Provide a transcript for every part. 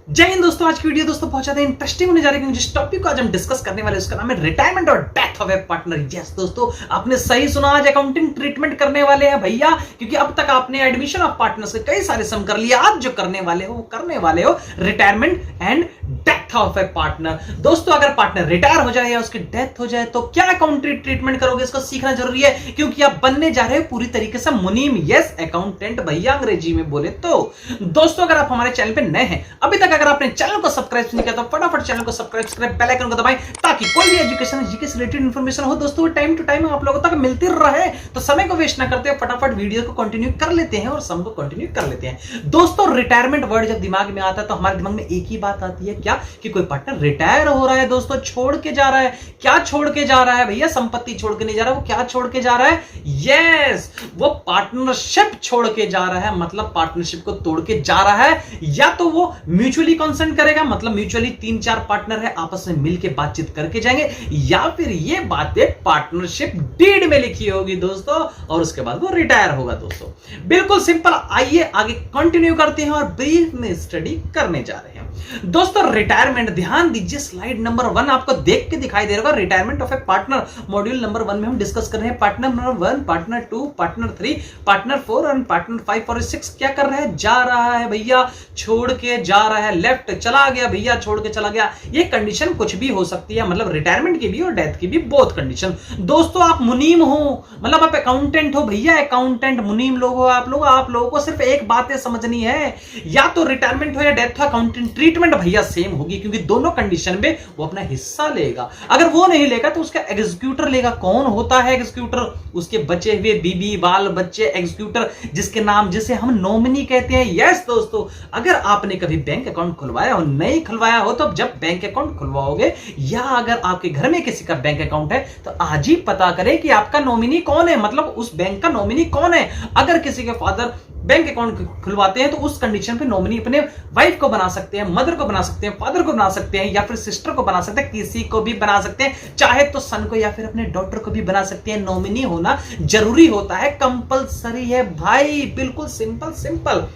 जय हिंद दोस्तों। आज की वीडियो दोस्तों बहुत ज्यादा इंटरेस्टिंग होने जा रही है क्योंकि जिस टॉपिक को आज हम डिस्कस करने वाले हैं उसका नाम है रिटायरमेंट और death of A partner. Yes दोस्तों, आपने सही सुना, आज अकाउंटिंग ट्रीटमेंट करने वाले हैं भैया, क्योंकि अब तक आपने एडमिशन ऑफ पार्टनर्स के कई सारे सम कर लिया। आज जो करने वाले हो retirement and death of A partner. दोस्तों अगर पार्टनर रिटायर हो जाए या उसकी डेथ हो जाए तो क्या अकाउंटिंग ट्रीटमेंट करोगे, इसको सीखना जरूरी है क्योंकि आप बनने जा रहे हो पूरी तरीके से मुनीम। यस, अकाउंटेंट भैया अंग्रेजी में बोले तो। दोस्तों अगर आप हमारे चैनल पे नए हैं, अभी तक अगर आपने चैनल को सब्सक्राइब नहीं किया तो फटाफट चैनल को सब्सक्राइब करें, बेल आइकन को दबाएं ताकि कोई भी एजुकेशन जीके से रिलेटेड इंफॉर्मेशन हो दोस्तों टाइम टू टाइम आप लोगों तक मिलती रहे। तो समय को वेस्ट ना करते हुए फटाफट वीडियो को कंटिन्यू कर लेते हैं और सम को कंटिन्यू कर लेते हैं। दोस्तों रिटायरमेंट वर्ड जब दिमाग में आता है तो हमारे दिमाग में एक ही बात आती है, क्या कि कोई पार्टनर रिटायर हो रहा है दोस्तों, छोड़ के जा रहा है। क्या छोड़ के जा रहा है भैया? संपत्ति छोड़ के नहीं जा रहा, वो क्या छोड़ के जा रहा है? यस, वो पार्टनरशिप छोड़ के जा रहा है, मतलब पार्टनरशिप को तोड़ के जा रहा है। या तो वो म्यूचुअली कंसेंट करेगा, मतलब म्यूचुअली 3-4 पार्टनर है आपस में मिलके बातचीत करके जाएंगे, या फिर ये बातें पार्टनरशिप डीड में लिखी होगी दोस्तों और उसके बाद वो रिटायर होगा दोस्तों। बिल्कुल सिंपल। आइए आगे कंटिन्यू करते हैं और ब्रीफ में स्टडी करने जा रहे हैं दोस्तों। रिटायरमेंट, ध्यान दीजिए स्लाइड नंबर 1 आपको देख के दिखाई दे रहा होगा। Retirement of A partner module number 1 में हम डिस्कस कर रहे हैं partner number 1, partner 2, partner 3, partner 4 और पार्टनर 5 और 6 क्या कर रहा है? जा रहा है भैया, छोड़ के जा रहा है, लेफ्ट चला गया भैया, छोड़ के चला गया। ये कंडीशन कुछ भी हो सकती है, मतलब रिटायरमेंट की भी और डेथ की भी, बोथ कंडीशन। दोस्तों आप मुनीम हो, मतलब आप अकाउंटेंट हो भैया, अकाउंटेंट मुनीम लोग हो आप लोगों को सिर्फ एक बातें समझनी है, या तो रिटायरमेंट हो या डेथ हो, अकाउंटिंग ट्रीटमेंट भैया सेम होगी क्योंकि दोनों कंडीशन में वो अपना हिस्सा लेगा। अगर वो नहीं लेगा तो उसका एग्जीक्यूटर लेगा। कौन होता है एग्जीक्यूटर? उसके बचे हुए बीबी बाल बच्चे, एग्जीक्यूटर जिसके नाम, जिसे हम नॉमिनी कहते हैं। यस दोस्तों, अगर आपने कभी बैंक अकाउंट खुलवाया हो, नहीं खुलवाया हो, तो जब बैंक अकाउंट खुलवाओगे या अगर आपके घर में किसी का बैंक अकाउंट है तो आज ही पता करें कि आपका नॉमिनी कौन है, मतलब उस बैंक का नॉमिनी कौन है। अगर किसी के फादर बैंक अकाउंट खुलवाते हैं तो उस कंडीशन पे नॉमिनी अपने वाइफ को बना सकते हैं, मदर को बना सकते हैं, फादर को बना सकते हैं, या फिर सिस्टर को बना सकते हैं, किसी को भी बना सकते हैं, चाहे तो सन को या फिर अपने डॉटर को भी बना सकते हैं। नॉमिनी होना जरूरी होता है, कंपलसरी है भाई, बिल्कुल सिंपल।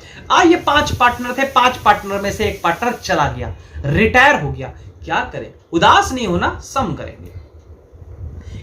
ये 5 पार्टनर थे, 5 पार्टनर में से एक पार्टनर चला गया, रिटायर हो गया। क्या करें? उदास नहीं होना, सम करेंगे।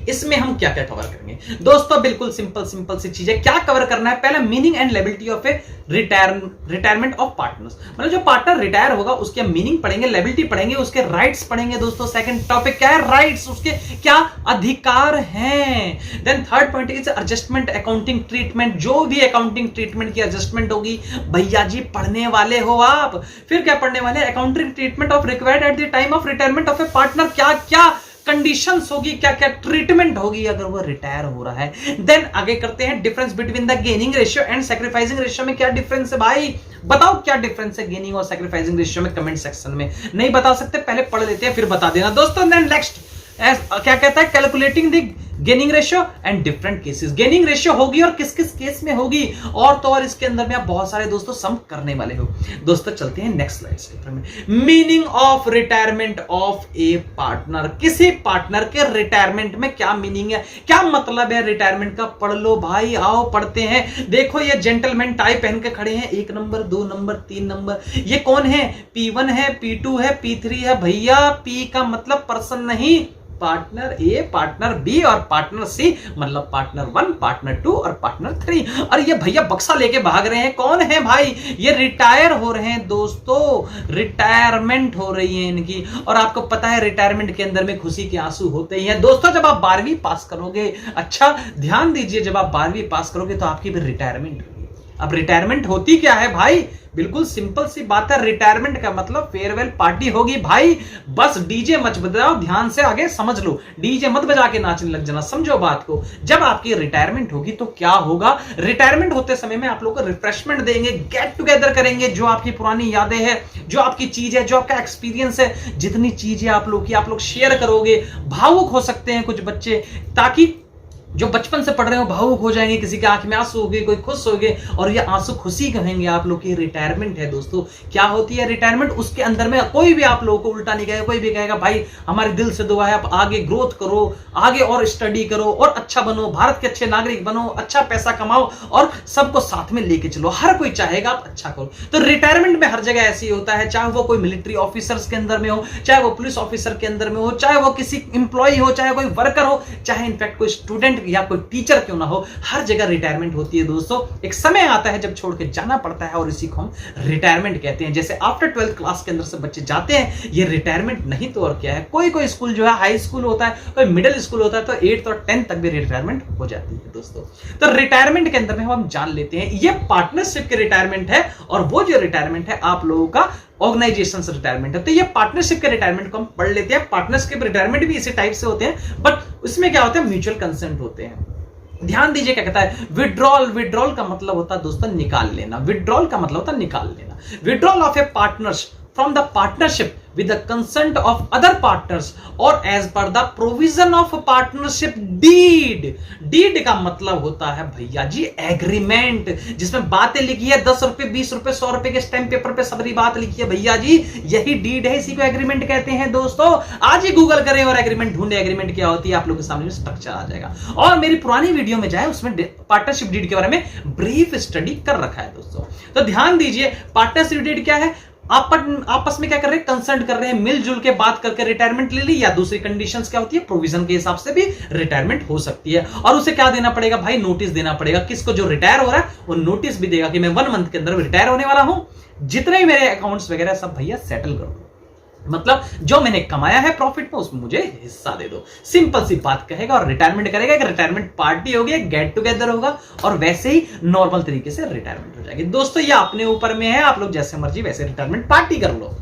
इसमें हम क्या क्या कवर करेंगे दोस्तों? बिल्कुल सिंपल सी चीजें। क्या कवर करना है? पहला meaning and liability of A retirement of partners, मतलब जो पार्टनर रिटायर होगा उसके मीनिंग पढ़ेंगे, लेबिलिटी पढ़ेंगे, उसके राइट्स पढ़ेंगे दोस्तों। सेकंड टॉपिक क्या है? राइट्स, उसके क्या अधिकार हैं। Then third point is adjustment accounting treatment, जो भी अकाउंटिंग ट्रीटमेंट की एडजस्टमेंट होगी भैया जी पढ़ने वाले हो आप। फिर क्या पढ़ने वाले? Accounting treatment of required at the time of retirement of A partner, क्या क्या कंडीशंस होगी, क्या क्या ट्रीटमेंट होगी अगर वो रिटायर हो रहा है। देन आगे करते हैं difference between the gaining ratio and sacrificing ratio में क्या डिफरेंस है भाई? बताओ क्या डिफरेंस है गेनिंग और सैक्रिफाइसिंग रेशियो में? कमेंट सेक्शन में। नहीं बता सकते पहले पढ़ लेते हैं फिर बता देना दोस्तों। देन नेक्स्ट क्या कहता है? Calculating the gaining ratio and different cases. Gaining ratio होगी और किस किस केस में होगी, और तो और इसके अंदर में आप बहुत सारे दोस्तों सम करने वाले हो दोस्तों। चलते हैं नेक्स्ट स्लाइड से। Meaning of retirement of A partner, किसी पार्टनर के रिटायरमेंट में क्या मीनिंग है, क्या मतलब है रिटायरमेंट का? पढ़ लो भाई, आओ पढ़ते हैं। देखो ये जेंटलमैन टाई पहन के खड़े हैं, 1 नंबर 2 नंबर 3 नंबर, ये कौन है? P1 है, P2 है, P3 है भैया। P का मतलब पर्सन नहीं, पार्टनर ए, पार्टनर बी और पार्टनर सी, मतलब पार्टनर 1, पार्टनर 2 और पार्टनर 3। और ये भैया बक्सा लेके भाग रहे हैं, कौन है भाई? ये रिटायर हो रहे हैं दोस्तों, रिटायरमेंट हो रही है इनकी। और आपको पता है रिटायरमेंट के अंदर में खुशी के आंसू होते ही हैं दोस्तों। जब आप 12वीं पास करोगे, अच्छा ध्यान दीजिए, जब आप 12वीं पास करोगे तो आपकी भी रिटायरमेंट होगी। अब रिटायरमेंट होती क्या है भाई? बिल्कुल सिंपल सी बात है, रिटायरमेंट का मतलब फेयरवेल पार्टी होगी भाई। बस डीजे मत बजाओ, ध्यान से आगे समझ लो, डीजे मत बजा के नाचने लग जाना, समझो बात को। जब आपकी रिटायरमेंट होगी तो क्या होगा? रिटायरमेंट होते समय में आप लोग को रिफ्रेशमेंट देंगे, गेट टुगेदर करेंगे, जो आपकी पुरानी यादें हैं, जो आपकी चीज है, जो आपका एक्सपीरियंस है, जितनी चीजें आप लोग की आप लोग शेयर करोगे। भावुक हो सकते हैं कुछ बच्चे, ताकि जो बचपन से पढ़ रहे हो भावुक हो जाएंगे, किसी के आंख में आंसू हो गए, कोई खुश हो गए, और ये आंसू खुशी कहेंगे आप लोग की रिटायरमेंट है। दोस्तों क्या होती है रिटायरमेंट? उसके अंदर में कोई भी आप लोगों को उल्टा नहीं कहेगा, कोई भी कहेगा भाई हमारे दिल से दुआ है आप आगे ग्रोथ करो, आगे और स्टडी करो और अच्छा बनो, भारत के अच्छे नागरिक बनो, अच्छा पैसा कमाओ और सबको साथ में लेके चलो। हर कोई चाहेगा आप अच्छा करो। तो रिटायरमेंट में हर जगह ऐसे ही होता है, चाहे वो कोई मिलिट्री ऑफिसर्स के अंदर में हो, चाहे वो पुलिस ऑफिसर के अंदर में हो, चाहे वो किसी इंप्लॉय हो, चाहे कोई वर्कर हो, चाहे इनफैक्ट कोई स्टूडेंट या कोई टीचर क्यों ना हो, हर जगह रिटायरमेंट होती है। दोस्तों एक समय आता है जब छोड़ के जाना पड़ता है और इसी को हम रिटायरमेंट कहते हैं। जैसे आफ्टर 12th क्लास के अंदर से बच्चे जाते हैं, ये रिटायरमेंट नहीं तो और क्या है। कोई कोई स्कूल जो है हाई स्कूल होता है, कोई मिडिल स्कूल होता है, तो 8th और 10th तक भी रिटायरमेंट हो जाती है। दोस्तों तो रिटायरमेंट के अंदर में हम जान लेते हैं ये पार्टनरशिप के रिटायरमेंट है, और वो जो रिटायरमेंट है आप लोगों का ऑर्गेनाइजेशन से रिटायरमेंट है। तो ये पार्टनरशिप के रिटायरमेंट को हम पढ़ लेते हैं। पार्टनरशिप रिटायरमेंट भी इसी टाइप से होते हैं, बट उसमें क्या होता है म्यूचुअल कंसेंट होते हैं। ध्यान दीजिए क्या कहता है विड्रॉल। विड्रॉल का मतलब होता है दोस्तों निकाल लेना। विड्रॉल का मतलब होता है निकाल लेना। Withdrawal of A partners from the partnership with the consent of other partners or as per the provision of partnership deed। deed का मतलब होता है भैया जी एग्रीमेंट, जिसमें बातें लिखी है 10 रुपए 20 रुपए 100 रुपए के स्टैम्प पेपर पे सबरी बात लिखी है भैया जी, यही डीड है, इसी को एग्रीमेंट कहते हैं। दोस्तों आज ही गूगल करें और एग्रीमेंट ढूंढे, एग्रीमेंट क्या होती है आप लोग के सामने स्ट्रक्चर आ जाएगा। और मेरी पुरानी वीडियो में जाए उसमें पार्टनरशिप डीड के बारे में ब्रीफ स्टडी कर रखा है। दोस्तों तो ध्यान दीजिए पार्टनरशिप डीड क्या है, आपस में क्या कर रहे हैं कंसल्ट कर रहे हैं, मिलजुल के बात करके रिटायरमेंट ले ली, या दूसरी कंडीशंस क्या होती है प्रोविजन के हिसाब से भी रिटायरमेंट हो सकती है। और उसे क्या देना पड़ेगा भाई नोटिस देना पड़ेगा। किसको? जो रिटायर हो रहा है वो नोटिस भी देगा कि मैं 1 मंथ के अंदर रिटायर होने वाला हूं, जितने भी मेरे अकाउंट्स वगैरह सब भैया सेटल करो, मतलब जो मैंने कमाया है प्रॉफिट में उसमें मुझे हिस्सा दे दो। सिंपल सी बात कहेगा और रिटायरमेंट करेगा। एक रिटायरमेंट पार्टी होगी, गेट टुगेदर होगा और वैसे ही नॉर्मल तरीके से रिटायरमेंट हो जाएगी। दोस्तों ये अपने ऊपर में है, आप लोग जैसे मर्जी वैसे रिटायरमेंट पार्टी कर लो।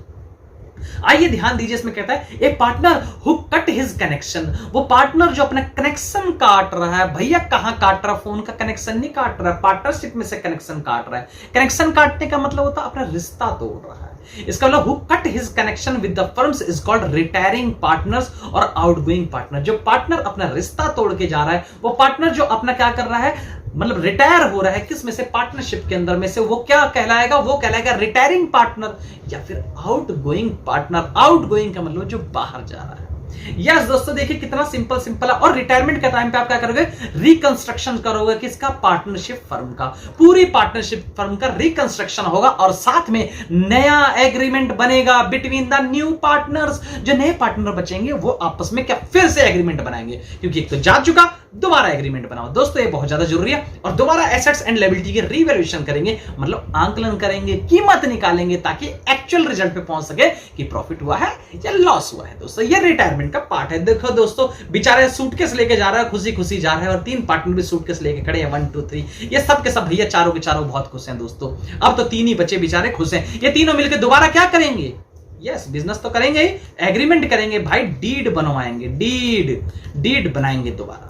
आइए ध्यान दीजिए इसमें कहता है a partner who cut his connection. वो पार्टनर जो अपना कनेक्शन काट रहा है, भैया कहां काट रहा है? फोन का कनेक्शन नहीं काट रहा है, पार्टनरशिप में से कनेक्शन काट रहा है। कनेक्शन काटने का मतलब होता है अपना रिश्ता तोड़ रहा है। इसका मतलब who cut his connection with the firms is called retiring partners और आउटगोइंग पार्टनर। जो पार्टनर अपना रिश्ता तोड़ के जा रहा है, वो पार्टनर जो अपना क्या कर रहा है मतलब रिटायर हो रहा है, किस में से? पार्टनरशिप के अंदर में से। वो क्या कहलाएगा? वो कहलाएगा रिटायरिंग पार्टनर या फिर आउटगोइंग पार्टनर। आउटगोइंग का मतलब जो बाहर जा रहा है। यस दोस्तों देखिए कितना सिंपल सिंपल है। और रिटायरमेंट के टाइम पे आप क्या करोगे? रिकंस्ट्रक्शन करोगे। किसका? पार्टनरशिप फर्म का। पूरी पार्टनरशिप फर्म का रिकंस्ट्रक्शन होगा और साथ में नया एग्रीमेंट बनेगा बिटवीन द न्यू पार्टनर्स। जो नए पार्टनर बचेंगे वो आपस में क्या फिर से एग्रीमेंट बनाएंगे, क्योंकि एक तो जा चुका, दोबारा एग्रीमेंट बनाओ। दोस्तों ये बहुत ज्यादा जरूरी है। और दोबारा एसेट्स एंड लायबिलिटी की रीवैल्यूएशन करेंगे, मतलब आंकलन करेंगे, कीमत निकालेंगे ताकि एक्चुअल रिजल्ट पे पहुंच सके कि प्रॉफिट हुआ है या लॉस हुआ है। दोस्तों ये रिटायरमेंट का पार्ट है। देखो दोस्तों बेचारे सूटकेस लेके जा रहा है, खुशी खुशी जा रहा है, और 3 पार्टनर भी सूटकेस लेके खड़े हैं 1 2 3। ये सब के सब भैया चारों के चारों बहुत खुश हैं। दोस्तों अब तो 3 ही बच्चे बेचारे खुश हैं। ये तीनों मिलकर दोबारा क्या करेंगे? यस बिजनेस तो करेंगे ही, एग्रीमेंट करेंगे भाई, डीड बनवाएंगे, डीड बनाएंगे दोबारा।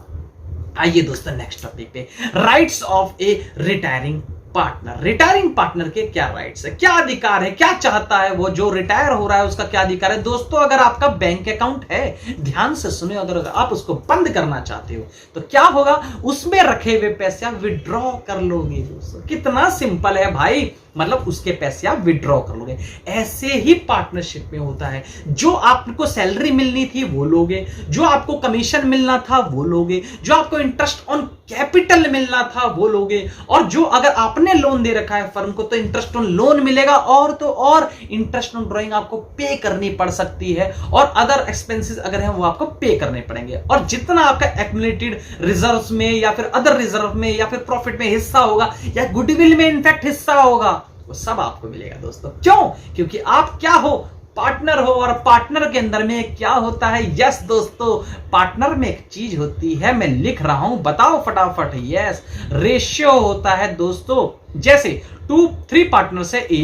आइए दोस्तों नेक्स्ट टॉपिक पे, rights of A retiring partner. Retiring partner के क्या राइट्स है, क्या अधिकार है, क्या चाहता है वो जो रिटायर हो रहा है, उसका क्या अधिकार है? दोस्तों अगर आपका बैंक अकाउंट है, ध्यान से सुने, अगर आप उसको बंद करना चाहते हो तो क्या होगा? उसमें रखे हुए पैसे आप विड्रॉ कर लोगे। दोस्तों कितना सिंपल है भाई, मतलब उसके पैसे आप विड्रॉ कर लोगे। ऐसे ही पार्टनरशिप में होता है। जो आपको सैलरी मिलनी थी वो लोगे, जो आपको कमीशन मिलना था वो लोगे, जो आपको इंटरेस्ट ऑन कैपिटल मिलना था वो लोगे, और जो अगर आपने लोन दे रखा है फर्म को तो इंटरेस्ट ऑन लोन मिलेगा, और तो और इंटरेस्ट ऑन ड्रॉइंग आपको पे करनी पड़ सकती है, और अदर एक्सपेंसेस अगर हैं वो आपको पे करने पड़ेंगे। और जितना आपका एक्युमुलेटेड रिजर्व्स में या फिर अदर रिजर्व में या फिर प्रॉफिट में हिस्सा होगा या गुडविल में इनफैक्ट हिस्सा होगा, वो सब आपको मिलेगा। दोस्तों क्यों? क्योंकि आप क्या हो? पार्टनर हो। और पार्टनर के अंदर में क्या होता है? यस दोस्तों पार्टनर में एक चीज होती है, मैं लिख रहा हूं, बताओ फटाफट। यस रेशियो होता है दोस्तों। जैसे 3 पार्टनर्स है, A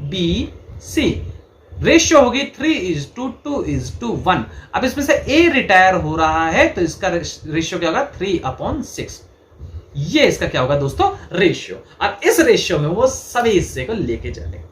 B C, रेशियो होगी 3:2:1। अब इसमें से A रिटायर हो रहा है तो इसका रेशियो क्या होगा? 3/6। ये इसका क्या होगा दोस्तों? रेशियो। अब इस रेशियो में वो सभी हिस्से को लेके जाएगा।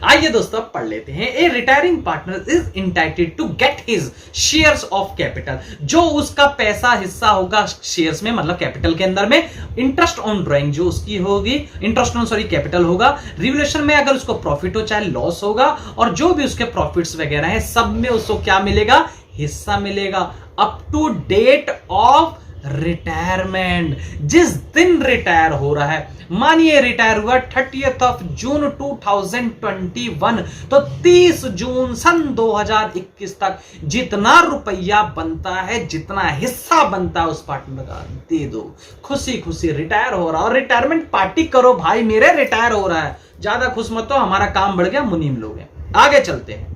आइए दोस्तों अब पढ़ लेते हैं। A retiring partner is entitled to get his shares of capital, जो उसका पैसा हिस्सा होगा शेयर्स में, मतलब कैपिटल के अंदर में, इंटरेस्ट ऑन ड्राइंग जो उसकी होगी, इंटरेस्ट ऑन सॉरी कैपिटल होगा, रिवोल्यूशन में अगर उसको प्रॉफिट हो चाहे लॉस होगा, और जो भी उसके प्रॉफिट्स वगैरह हैं सब में उसको क्या मिलेगा, हिस्सा मिलेगा, up to date of retirement, जिस दिन रिटायर हो रहा है। मानिए रिटायर हुआ 30th of June 2021, तो 30 जून सन 2021 तक जितना रुपया बनता है, जितना हिस्सा बनता है उस पार्टनर का दे दो, खुशी खुशी रिटायर हो रहा है। और रिटायरमेंट पार्टी करो भाई मेरे, रिटायर हो रहा है, ज्यादा खुश मत हो, हमारा काम बढ़ गया, मुनीम लोग हैं। आगे चलते हैं।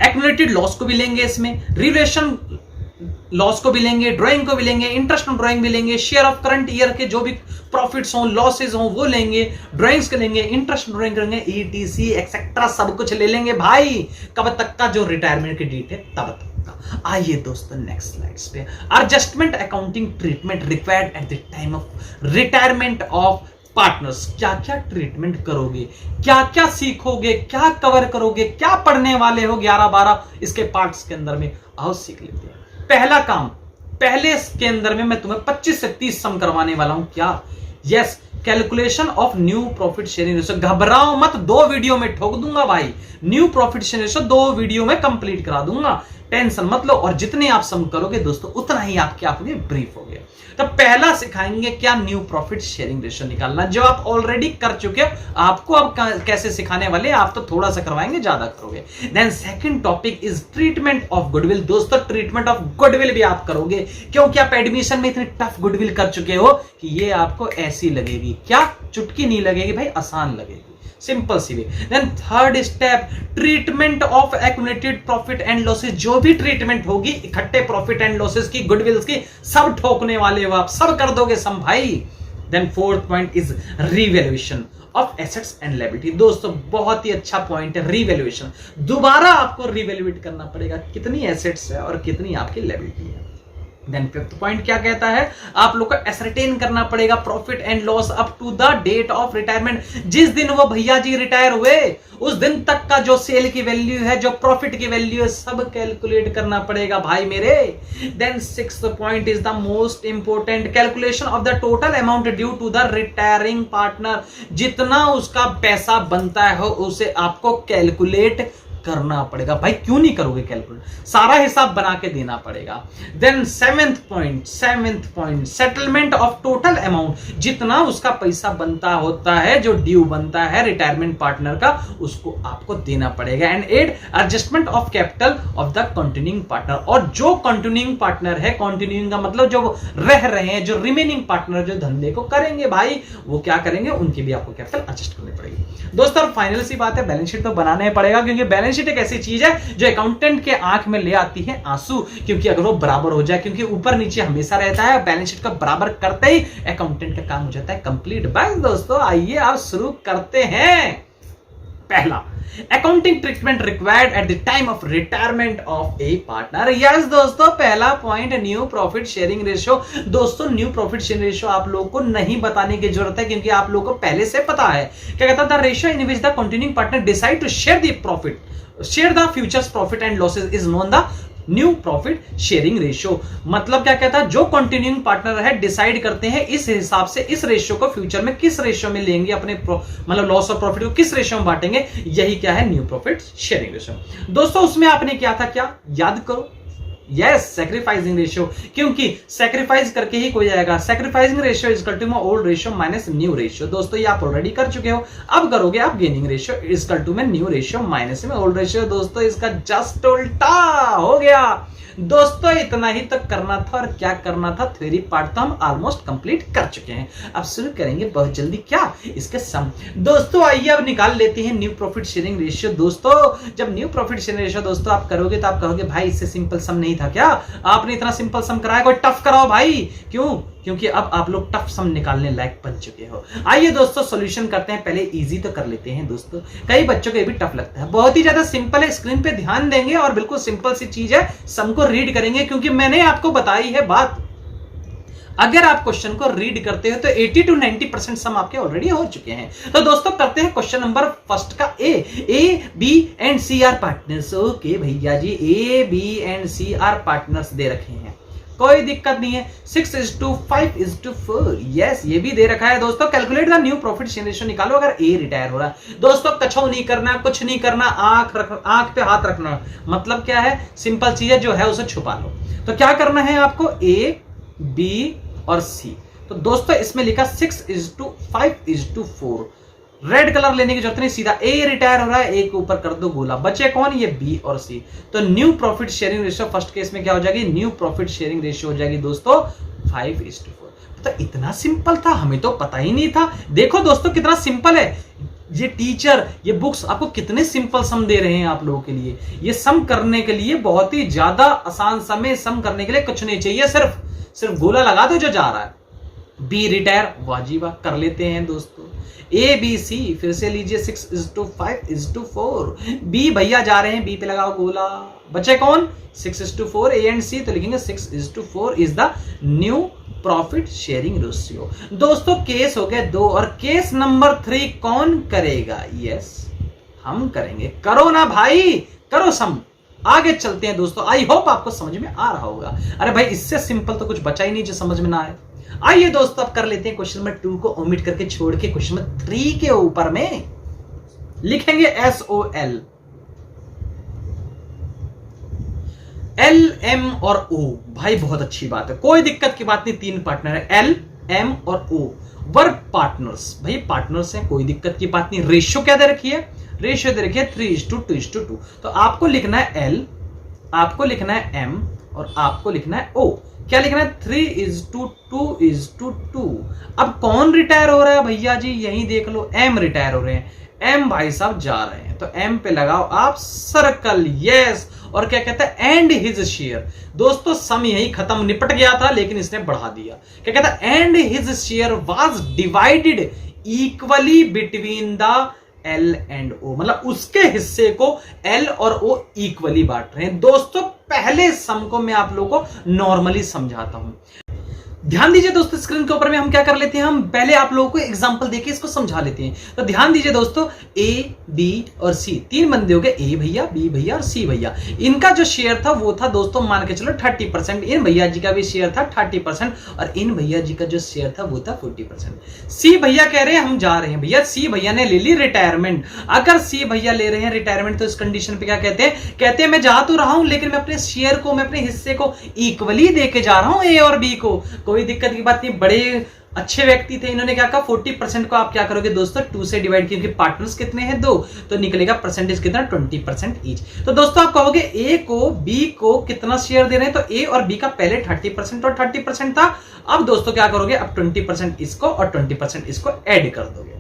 एक्यूमुलेटेड लॉस को भी लेंगे इसमें, रिवैल्यूएशन लॉस को भी लेंगे, ड्राइंग को भी लेंगे, इंटरेस्ट ऑन ड्राइंग भी लेंगे, शेयर ऑफ करंट ईयर के जो भी प्रॉफिट्स हों लॉसेज हों वो लेंगे, ड्राइंग्स के लेंगे, इंटरेस्ट ऑन ड्राइंग करेंगे, ईटीसी एक्सेट्रा सब कुछ ले लेंगे भाई, कब तक का, जो रिटायरमेंट की डेट है तब तक का। आइए दोस्तों नेक्स्ट स्लाइड्स पे। Adjustment accounting treatment required at the time of retirement of partners. क्या क्या ट्रीटमेंट करोगे, क्या क्या सीखोगे, क्या कवर करोगे, क्या पढ़ने वाले हो 11-12 इसके पार्ट्स के अंदर में, आओ सीख लेते हैं। पहला काम, पहले के अंदर में मैं तुम्हें 25 से 30 सम करवाने वाला हूं। क्या? Yes, calculation of new profit sharing ratio. घबराओ मत, 2 वीडियो में ठोक दूंगा भाई, new profit sharing ratio 2 video में कंप्लीट करा दूंगा, टेंशन मत लो। और जितने आप सम करोगे दोस्तों उतना ही आप क्या होगे, ब्रीफ हो गया। तो पहला सिखाएंगे क्या, न्यू प्रॉफिट शेयरिंग रेशियो निकालना, जो आप ऑलरेडी कर चुके हो, आपको अब कैसे सिखाने वाले, आप तो थोड़ा सा करवाएंगे, ज्यादा करोगे। Then second topic is treatment of goodwill. दोस्तों ट्रीटमेंट ऑफ गुडविल भी आप करोगे, क्योंकि आप एडमिशन में इतनी टफ गुडविल कर चुके हो कि ये आपको ऐसी लगेगी, क्या चुटकी नहीं लगेगी भाई, आसान लगेगी, सिंपल सी way. Then third step, treatment of accumulated profit and losses. जो भी ट्रीटमेंट होगी इकट्ठे प्रॉफिट एंड लॉसेस की, गुडविल्स की, सब ठोकने वाले हो आप, सब कर दोगे सम भाई। Then fourth point is revaluation of assets and liability. दोस्तों बहुत ही अच्छा पॉइंट है रिवैल्यूएशन, दोबारा आपको रिवैल्यूएट करना पड़ेगा कितनी एसेट्स है और कितनी आपकी लायबिलिटी है। देन फिफ्थ पॉइंट क्या कहता है, आप लोग को एसरटेन करना पड़ेगा profit and loss up to the date of retirement. जिस दिन वो भैया जी रिटायर हुए उस दिन तक का जो सेल की वैल्यू है, जो प्रॉफिट की वैल्यू है, सब कैलकुलेट करना पड़ेगा भाई मेरे। Then sixth point is the most important, calculation of the total amount due to the retiring partner. जितना उसका पैसा बनता है उसे आपको कैलकुलेट करना पड़ेगा भाई, क्यों नहीं करोगे कैलकुलेट, सारा हिसाब बना के देना पड़ेगा। Then seventh point settlement of total amount, जितना उसका पैसा बनता होता है, जो ड्यू बनता है रिटायरमेंट पार्टनर का, उसको आपको देना पड़ेगा। And 8 adjustment of capital of the continuing partner. और जो कंटिन्यूइंग पार्टनर है, कंटिन्यूइंग का मतलब जो रह रहे हैं, जो रिमेनिंग पार्टनर जो धंधे को करेंगे भाई, वो क्या करेंगे, उनकी भी आपको कैपिटल एडजस्ट करनी पड़ेगी। दोस्तों फाइनल सी बात है, बैलेंस शीट तो बनाना ही पड़ेगा, क्योंकि बैलेंस शीट एक ऐसी चीज है जो अकाउंटेंट के आंख में ले आती है आंसू, क्योंकि अगर वो बराबर हो जाए, क्योंकि ऊपर नीचे हमेशा रहता है, बैलेंस शीट का बराबर करते ही अकाउंटेंट का काम हो जाता है कंप्लीट। बस दोस्तों आइए आप शुरू करते हैं। पहला, accounting treatment required at the time of retirement of A partner. Yes दोस्तों, पहला point new profit sharing ratio. दोस्तों न्यू प्रॉफिट शेयरिंग रेशियो आप लोगों को नहीं बताने की जरूरत है, क्योंकि आप लोगों को पहले से पता है। क्या कहता था, ratio in which the continuing partner decide to share the profit, share the futures profit and losses is known the new profit sharing ratio. मतलब क्या कहता है, जो कंटिन्यूइंग पार्टनर है डिसाइड करते हैं इस हिसाब से, इस रेशियो को फ्यूचर में किस रेशियो में लेंगे, अपने मतलब लॉस और प्रॉफिट को किस रेशियो में बांटेंगे, यही क्या है न्यू प्रॉफिट शेयरिंग रेशियो। दोस्तों उसमें आपने क्या था, क्या याद करो, यस सैक्रिफाइसिंग रेशियो, क्योंकि सैक्रिफाइस करके ही कोई जाएगा। Sacrificing ratio is equal to old ratio minus new ratio. दोस्तों ये आप ऑलरेडी कर चुके हो, अब करोगे आप gaining ratio is equal to में न्यू रेशियो माइनस में ओल्ड रेशियो। दोस्तों इसका जस्ट उल्टा हो गया। दोस्तों इतना ही तो करना था, और क्या करना था, थ्योरी पार्ट तो हम ऑलमोस्ट कंप्लीट कर चुके हैं। अब शुरू करेंगे बहुत जल्दी क्या, इसके सम। दोस्तों आइए अब निकाल लेते हैं न्यू प्रॉफिट शेयरिंग रेशियो। दोस्तों जब न्यू प्रॉफिट शेयरिंग रेशियो दोस्तों आप करोगे तो आप कहोगे भाई इससे सिंपल सम नहीं था क्या, आपने इतना सिंपल सम कराया, कोई टफ कराओ भाई। क्यों? क्योंकि अब आप लोग टफ सम निकालने लायक बन चुके हो। आइए दोस्तों सॉल्यूशन करते हैं, पहले इजी तो कर लेते हैं। दोस्तों कई बच्चों को ये भी टफ लगता है, बहुत ही ज्यादा सिंपल है, स्क्रीन पे ध्यान देंगे और बिल्कुल सिंपल सी चीज है, सम को रीड करेंगे, क्योंकि मैंने आपको बताई है बात। अगर आप क्वेश्चन को रीड करते हो तो 80 to 90% सम आपके ऑलरेडी हो चुके हैं। तो दोस्तों करते हैं क्वेश्चन नंबर फर्स्ट का। A B and C are partners. Okay भैया जी, A B and C are partners दे रखे हैं, कोई दिक्कत नहीं है। 6:5:4, यस ये भी दे रखा है। दोस्तों calculate the new profit share ratio निकालो अगर ए रिटायर हो रहा है। दोस्तों कछो नहीं करना, कुछ नहीं करना, आंख पे हाथ रखना। मतलब क्या है, सिंपल चीज है, जो है उसे छुपा लो। तो क्या करना है आपको, ए बी और सी। तो दोस्तों इसमें लिखा 6:5:4, रेड कलर लेने की जरूरत नहीं, सीधा ए रिटायर हो रहा है, ए के ऊपर कर दो गोला। बचे कौन, ये बी और सी। तो new profit sharing ratio first case में क्या हो जाएगी, न्यू प्रॉफिट शेयरिंग रेशियो हो जाएगी दोस्तों 5:4। तो इतना सिंपल था, हमें तो पता ही नहीं था। देखो दोस्तों कितना सिंपल है, ये टीचर, ये बुक्स आपको कितने सिंपल सम दे रहे हैं आप लोगों के लिए। ये सम करने के लिए बहुत ही ज्यादा आसान समय, सम करने के लिए कुछ नहीं चाहिए, सिर्फ गोला लगा दो जो जा रहा है। बी रिटायर, वाजिबा कर लेते हैं दोस्तों। ए बी सी फिर से लीजिए 6:5:4। बी भैया जा रहे हैं, बी पे लगाओ गोला। बचे कौन, 6:4 ए एंड सी। तो लिखेंगे 6:4 is the new profit sharing ratio. दोस्तों केस हो गए 2 और केस नंबर 3 कौन करेगा, यस हम करेंगे। करो ना भाई, करो सम। आगे चलते हैं दोस्तों, आई होप आपको समझ में आ रहा होगा। अरे भाई इससे सिंपल तो कुछ बचा ही नहीं जो समझ में ना आए। आइए दोस्तों अब कर लेते हैं क्वेश्चन नंबर 2 को ओमिट करके छोड़ के क्वेश्चन नंबर 3 के ऊपर में लिखेंगे SOL, LM और O। भाई बहुत अच्छी बात है, कोई दिक्कत की बात नहीं, 3 पार्टनर है, L M और O, वर्क पार्टनर्स। भाई पार्टनर्स हैं, कोई दिक्कत की बात नहीं। रेशियो क्या दे रखी है, रेशियो दे रखी है 3:2:2। तो आपको लिखना है L, आपको लिखना है M और आपको लिखना है O। क्या लिखना है, 3:2:2। अब कौन रिटायर हो रहा है भैया जी, यही देख लो, M रिटायर हो रहे हैं, M भाई साहब जा रहे हैं। तो M पे लगाओ आप सर्कल, यस। और क्या कहता है, एंड हिज शेयर। दोस्तों सम यही खत्म, निपट गया था लेकिन इसने बढ़ा दिया। क्या कहता है, and his share was divided equally between the L and O। मतलब उसके हिस्से को L और O इक्वली बांट रहे हैं। दोस्तों पहले सम को मैं आप लोगों को नॉर्मली समझाता हूं, ध्यान दीजिए दोस्तों। स्क्रीन के ऊपर में हम क्या कर लेते हैं, हम पहले आप लोगों को एग्जांपल देके इसको समझा लेते हैं। तो ध्यान दीजिए दोस्तों, A B और C, 3 बंदे हो गए, A भैया, B भैया और C भैया। इनका जो शेयर था वो था दोस्तों मान के चलो 30%। इन भैया जी का भी शेयर था 30% और इन भैया जी का जो शेयर था वो था 40%। C भैया कह रहे हैं हम जा रहे हैं भैया, C भैया ने ले ली रिटायरमेंट। अगर C भैया ले रहे हैं रिटायरमेंट तो इस कंडीशन पे क्या कहते हैं, कहते हैं मैं जा तो रहा हूं लेकिन मैं अपने शेयर को, मैं अपने हिस्से को इक्वली देके जा रहा हूं A और B को। कोई दिक्कत की बात नहीं, बड़े अच्छे व्यक्ति थे, इन्होंने क्या कहा 40% को आप क्या करोगे दोस्तों 2 से डिवाइड, क्योंकि पार्टनर्स कितने हैं 2, तो निकलेगा परसेंटेज कितना 20% ईच। तो दोस्तों आप कहोगे ए को बी को कितना शेयर दे रहे हैं, तो ए और बी का पहले 30% और 30% था। अब दोस्तों क्या करोगे, अब 20% इसको और 20% इसको ऐड कर दोगे।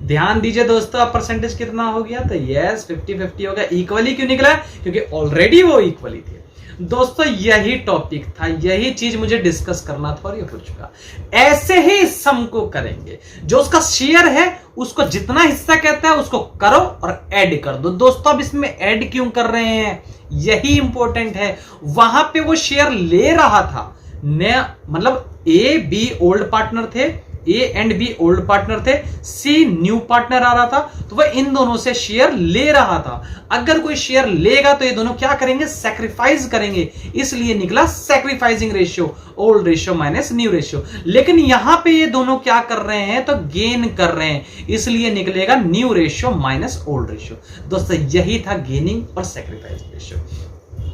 ध्यान दीजिए दोस्तों, अब परसेंटेज कितना हो गया, तो यस 50-50 हो गया। इक्वली क्यों निकला, क्योंकि ऑलरेडी वो इक्वली थे। दोस्तों यही टॉपिक था, यही चीज मुझे डिस्कस करना था और ये हो चुका। ऐसे ही सम को करेंगे, जो उसका शेयर है उसको जितना हिस्सा कहता है उसको करो और ऐड कर दो। दोस्तों अब इसमें ऐड क्यों कर रहे हैं, यही इंपॉर्टेंट है। वहां पे वो शेयर ले रहा था, नया मतलब ए बी ओल्ड पार्टनर थे, A and B old partner थे, सी न्यू पार्टनर आ रहा था, तो वह इन दोनों से शेयर ले रहा था। अगर कोई शेयर लेगा तो ये दोनों क्या करेंगे, सैक्रिफाइस करेंगे, इसलिए निकला sacrificing ratio, old ratio minus new ratio. लेकिन यहां पे ये दोनों क्या कर रहे हैं, तो गेन कर रहे हैं, इसलिए निकलेगा new ratio minus old ratio. दोस्तों यही था गेनिंग और सैक्रिफाइसिंग रेशियो।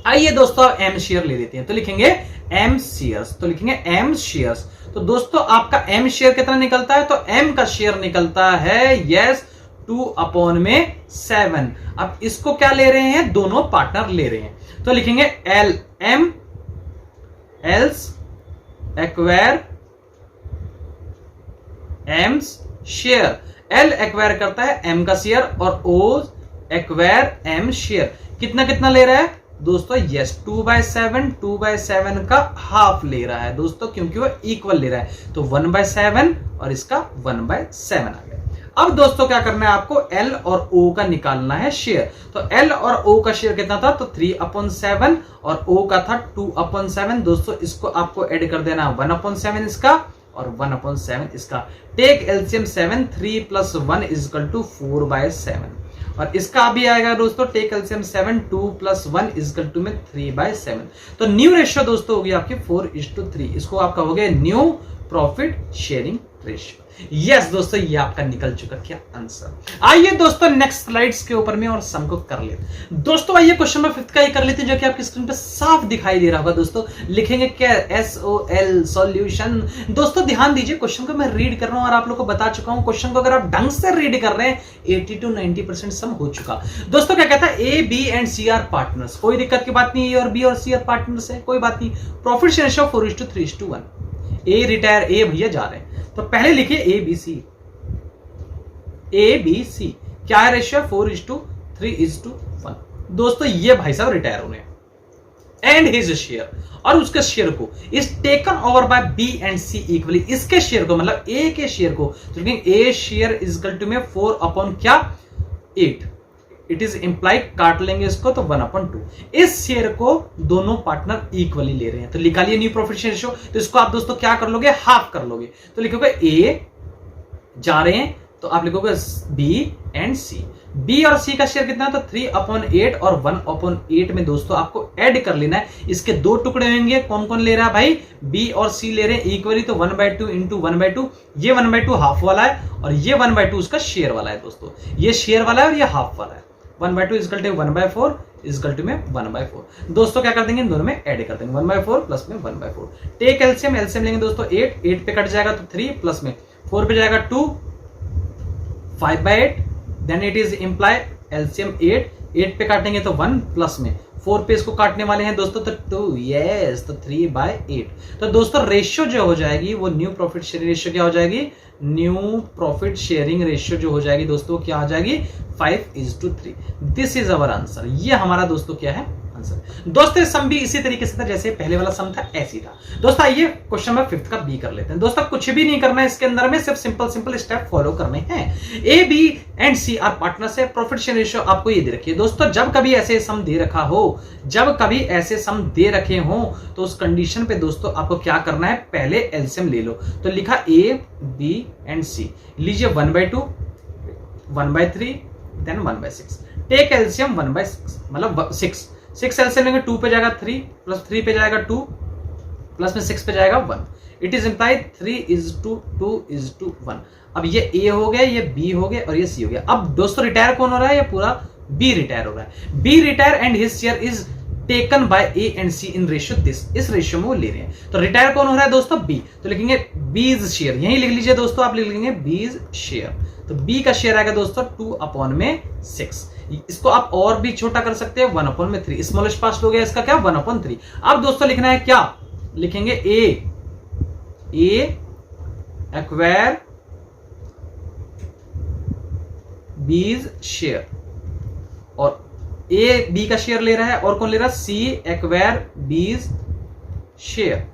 आइए दोस्तों अब एम शेयर ले लेते हैं, तो लिखेंगे एम शेयर्स, तो लिखेंगे एम शेयर्स। तो दोस्तों आपका एम शेयर कितना निकलता है, तो एम का शेयर निकलता है यस 2/7। अब इसको क्या ले रहे हैं, दोनों पार्टनर ले रहे हैं, तो लिखेंगे L M L's acquire M's share. L acquire करता है एम का शेयर और ओ एक्वायर एम शेयर। कितना कितना ले रहा है दोस्तों, यस 2/7 का हाफ ले रहा है दोस्तों, क्योंकि वो इक्वल ले रहा है, तो 1/7 और इसका 1/7 आ गया। अब दोस्तों क्या करना है आपको, एल और ओ का निकालना है शेयर। तो एल और ओ का शेयर कितना था, तो 3/7 और ओ का था 2/7। दोस्तों इसको आपको ऐड कर देना 1/7 इसका और 1/7 इसका। टेक एलसीएम 7, 3 + 1 = 4/7 और इसका भी आएगा दोस्तों टेक एलसीएम 7, 2 + 1 = 3/7। तो न्यू रेशियो दोस्तों होगी आपकी 4:3। इसको आप कहोगे new profit sharing ratio. Yes दोस्तों, ये आपका निकल चुका क्या आंसर। आइए दोस्तों नेक्स्ट स्लाइड्स के ऊपर में और सम को कर लेते दोस्तों। आइए क्वेश्चन नंबर 5 का ही कर लेते हैं, जो कि आपकी स्क्रीन पे साफ दिखाई दे रहा होगा। दोस्तों लिखेंगे क्या, SOL सॉल्यूशन। दोस्तों ध्यान दीजिए, क्वेश्चन को मैं रीड कर रहा हूं और आप लोगों को बता चुका हूं। क्वेश्चन को अगर आप ढंग से रीड कर रहे हैं 80 to 90% सम हो चुका। दोस्तों क्या कहता है, A, B and C are partners. कोई दिक्कत की बात नहीं, A और B और C आर पार्टनर्स है, कोई बात नहीं। Profit share ratio 4:3:1। A retire, A भैया जा रहे हैं, तो पहले लिखिए ABC क्या है रेशियो, 4:3:1। दोस्तों ये भाई साहब रिटायर होने एंड हिज शेयर, और उसके शेयर को is taken over by B and C equally. इसके शेयर को मतलब ए के शेयर को, तो ए शेयर इक्वल टू में 4/8। इट इज इंप्लाइड, काट लेंगे इसको तो 1/2। इस शेयर को दोनों पार्टनर इक्वली ले रहे हैं, तो लिखा लिया न्यू प्रॉफिट शेयर रेशियो। तो इसको आप दोस्तों क्या कर लोगे, हाफ कर लोगे। तो लिखोगे ए जा रहे हैं, तो आप लिखोगे बी एंड सी। बी और सी का शेयर कितना है, तो 3/8 और 1/8 में दोस्तों आपको ऐड कर लेना है। इसके दो टुकड़े होंगे, कौन कौन ले रहा है भाई, बी और सी ले रहे हैं इक्वली, तो 1/2 इंटू 1/2। ये 1/2 हाफ वाला है और ये 1/2 उसका शेयर वाला है। दोस्तों ये शेयर वाला है और ये हाफ वाला है। 1/2 इक्वल टू 1/4 इक्वल टू में 1/4। दोस्तों क्या कर देंगे, इन दोनों में ऐड कर देंगे 1/4 प्लस में 1/4। टेक एलसीएम, एलसीएम लेंगे दोस्तों 8 पे कट जाएगा तो 3 प्लस में 4 पे जाएगा 2, 5/8। Then it is imply LCM 8 पे काटेंगे तो 1 प्लस में 4 पे इसको काटने वाले हैं दोस्तों तो 2, यस तो 3/8। तो दोस्तों रेशियो जो हो जाएगी वो न्यू प्रॉफिट शेयरिंग रेशियो क्या हो जाएगी, न्यू प्रॉफिट शेयरिंग रेशियो जो हो जाएगी दोस्तों क्या हो जाएगी, 5:3। This is our answer. ये हमारा दोस्तों क्या है आंसर। दोस्तों सम भी इसी तरीके से था जैसे पहले वाला सम था, ऐसी था। दोस्तों आइए क्वेश्चन नंबर 5 का बी कर लेते हैं। दोस्तों कुछ भी नहीं करना है इसके अंदर में, सिर्फ सिंपल स्टेप फॉलो करने हैं। A, B and C are partners है। प्रॉफिट शेयर रेशियो आपको ये दे रखी है। दोस्तों जब कभी ऐसे सम दे रखा हो, जब कभी ऐसे सम दे रखे हो तो उस कंडीशन पे दोस्तों आपको क्या करना है, पहले एलसीएम ले लो। तो लिखा ए, बी एंड सी, लीजिए 1/2, 1/3 देन 1/6। टेक एलसीएम 1/6 मतलब 6 एलसीएम लेंगे, 2 पे जाएगा 3 प्लस 3 पे जाएगा 2 प्लस में 6 पे जाएगा 1। It is implied 3:2:1। अब ये ए हो गया, ये बी हो गया और ये सी हो गया। अब दोस्तों रिटायर कौन हो रहा है, ये पूरा बी रिटायर हो रहा है। B retire and his share is taken by A and C in ratio this. इस रेशियो में वो ले रहे हैं। तो रिटायर कौन हो रहा है दोस्तों, बी। तो लिखेंगे बीज शेयर, यही लिख लीजिए दोस्तों, आप लिख लेंगे बीज शेयर। तो बी का शेयर आएगा दोस्तों 2/6। इसको आप और भी छोटा कर सकते हैं 1/3। स्मॉलेस्ट पार्ट हो गया इसका क्या, 1/3। अब दोस्तों लिखना है क्या, लिखेंगे ए एक्वायर बीज शेयर, और ए बी का शेयर ले रहा है और कौन ले रहा है, सी एक्वायर बीज शेयर।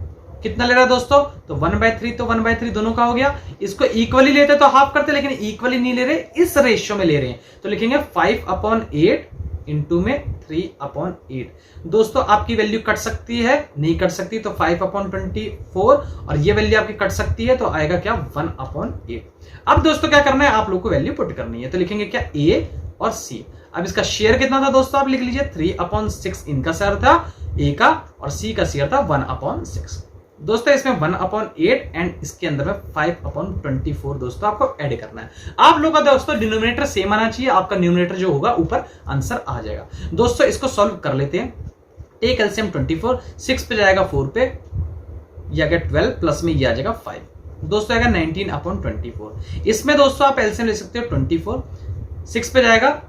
कितना ले रहा है दोस्तों, तो 1/3 तो 1/3 दोनों का हो गया। इसको इक्वली लेते तो हाफ करते, लेकिन इक्वली नहीं ले रहे, इस रेशियो में ले रहे हैं। तो लिखेंगे 5/8 इंटू में 3/8। दोस्तों आपकी वैल्यू कट सकती है, नहीं कट सकती तो 5/24, और ये वैल्यू आपकी कट सकती है तो आएगा क्या 1/8। अब दोस्तों क्या करना है, आप लोग को वैल्यू पुट करनी है। तो लिखेंगे क्या ए और सी। अब इसका शेयर कितना था दोस्तों, आप लिख लीजिए 3/6 इनका शेयर था ए का, और सी का शेयर था 1/6। दोस्तों इसमें 1/8 एंड इसके अंदर में 5/24 दोस्तों आपको ऐड करना है। आप लोगों का दोस्तों डिनोमिनेटर सेम आना चाहिए, आपका न्यूमरेटर जो होगा ऊपर आंसर आ जाएगा। दोस्तों इसको सॉल्व कर लेते हैं। टेक एलसीएम 24, 6 पे जाएगा 4 पे, ये आ गया 12 प्लस में ये आ जाएगा 5, दोस्तों आएगा 19/24। इसमें दोस्तों आप एलसीएम ले सकते हो 24, 6 पे जाएगा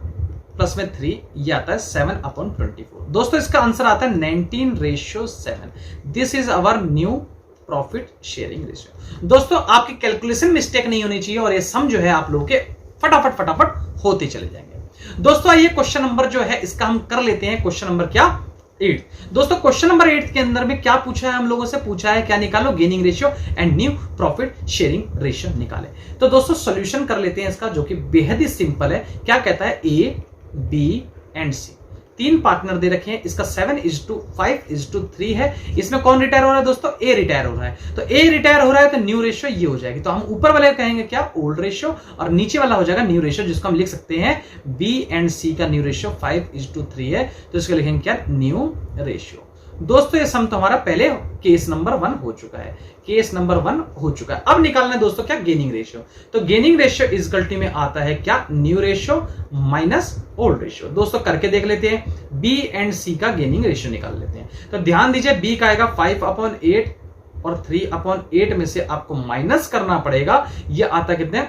प्लस में 3, ये आता है 7/24। दोस्तों इसका आंसर आता है 19:7। This is our new profit sharing ratio. दोस्तों आपकी कैलकुलेशन मिस्टेक नहीं होनी चाहिए और ये सम जो है आप लोगों के फटाफट होते चले जाएंगे। दोस्तों आइए क्वेश्चन नंबर जो है इसका हम कर लेते हैं। क्वेश्चन नंबर क्या 8। दोस्तों क्वेश्चन नंबर 8 के अंदर में क्या पूछा है हम लोगों से, पूछा है क्या निकालो, gaining ratio and new profit sharing ratio निकाले। तो दोस्तों सॉल्यूशन कर लेते हैं इसका, जो कि बेहद ही सिंपल है। क्या कहता है, A B and C, 3 partner दे रखे हैं, इसका 7:5:3 है। इसमें कौन रिटायर हो रहा है दोस्तों, ए रिटायर हो रहा है। तो ए रिटायर हो रहा है तो न्यू रेशियो ये हो जाएगी। तो हम ऊपर वाले कहेंगे क्या, ओल्ड रेशियो, और नीचे वाला हो जाएगा न्यू रेशियो, जिसको हम लिख सकते हैं बी एंड सी का न्यू रेशियो 5:3 है, तो इसको लिखेंगे क्या, न्यू रेशियो। दोस्तों ये सम तो हमारा पहले केस नंबर 1 हो चुका है, केस नंबर 1 हो चुका है। अब निकालना है दोस्तों क्या, गेनिंग रेशियो। तो gaining ratio is equal to में आता है क्या, new ratio minus old ratio. दोस्तों करके देख लेते हैं, बी एंड सी का गेनिंग रेशियो निकाल लेते हैं। तो ध्यान दीजिए, बी का आएगा 5/8 और 3/8 में से आपको माइनस करना पड़ेगा, ये आता कितने,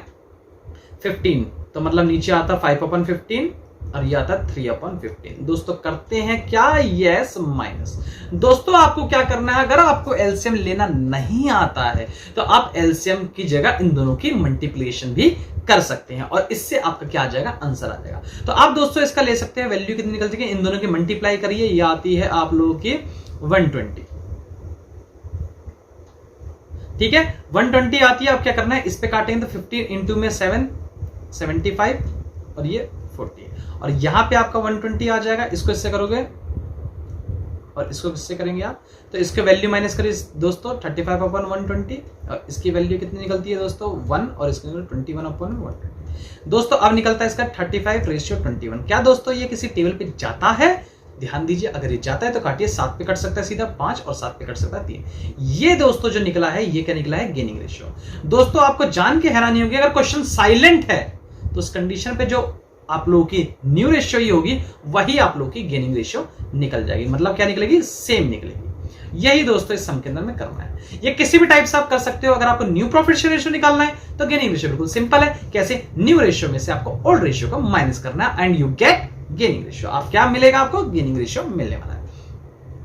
15। तो मतलब नीचे आता 5/15 और ये आता 3/15। दोस्तों करते हैं क्या, यस माइनस। दोस्तों आपको क्या करना है, अगर आपको एलसीएम लेना नहीं आता है तो आप एलसीएम की जगह इन दोनों की मल्टीप्लिकेशन भी कर सकते हैं, और इससे आपका क्या आ जाएगा, आंसर आ जाएगा। तो आप दोस्तों इसका ले सकते हैं, वैल्यू कितनी निकल सके, इन दोनों की मल्टीप्लाई करिए, ये आती है आप लोगों की 120। ठीक है, 120 आती है। आप क्या करना है, इस पे काटेंगे तो 15 इंटू में 7 75 और ये 40, और यहां पे आपका 120 आ जाएगा। इसको इससे करोगे और इसको इससे करेंगे आप, तो इसके वैल्यू माइनस करिए दोस्तों 35/120, और इसकी वैल्यू कितनी निकलती है दोस्तों, 1, और इसकी 21/120। दोस्तों अब निकलता है इसका 35:21। क्या दोस्तों ये किसी टेबल पे जाता है, ध्यान दीजिए, अगर ये जाता है तो काटिए, 7 पे कट सकता है सीधा 5, और 7 पे कट सकता है 3। ये दोस्तों जो निकला है, ये क्या निकला है, गेनिंग रेशियो। दोस्तों आपको जान के हैरानी होगी, अगर क्वेश्चन साइलेंट है तो उस कंडीशन पे जो आप लोगों की न्यू रेशियो ही होगी, वही आप लोगों की गेनिंग रेशियो निकल जाएगी। मतलब क्या निकलेगी, सेम निकलेगी। यही दोस्तों इस सम के अंदर में करना है। ये किसी भी टाइप से आप कर सकते हो। अगर आपको न्यू प्रॉफिट शेयर रेशियो निकालना है तो गेनिंग रेशियो बिल्कुल सिंपल है। कैसे, न्यू रेशियो में से आपको ओल्ड रेशियो को माइनस करना है and you get gaining ratio. आप क्या मिलेगा, आपको गेनिंग रेशियो मिलने वाला है।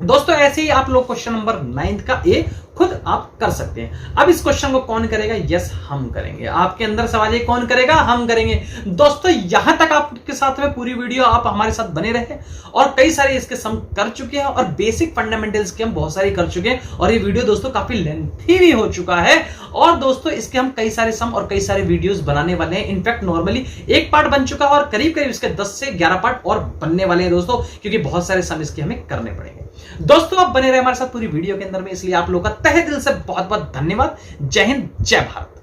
दोस्तों ऐसे ही आप लोग क्वेश्चन नंबर 9 का ए खुद आप कर सकते हैं। अब इस क्वेश्चन को कौन करेगा, यस हम करेंगे। आपके अंदर सवाल है कौन करेगा, हम करेंगे। दोस्तों यहां तक आपके साथ में पूरी वीडियो आप हमारे साथ बने रहे, और कई सारे इसके सम कर चुके हैं, और बेसिक फंडामेंटल्स के हम बहुत सारे कर चुके हैं, और ये वीडियो दोस्तों काफी लेंथी भी हो चुका है। और दोस्तों इसके हम कई सारे सम और कई सारे वीडियोस बनाने वाले हैं। इनफैक्ट नॉर्मली एक पार्ट बन चुका है, और करीब करीब इसके 10 से 11 पार्ट और बनने वाले हैं दोस्तों, क्योंकि बहुत सारे सम इसके हमें करने पड़ेंगे। दोस्तों आप बने रहे हमारे साथ पूरी वीडियो के अंदर में, इसलिए आप लोगों का तहे दिल से बहुत बहुत धन्यवाद। जय हिंद, जय भारत।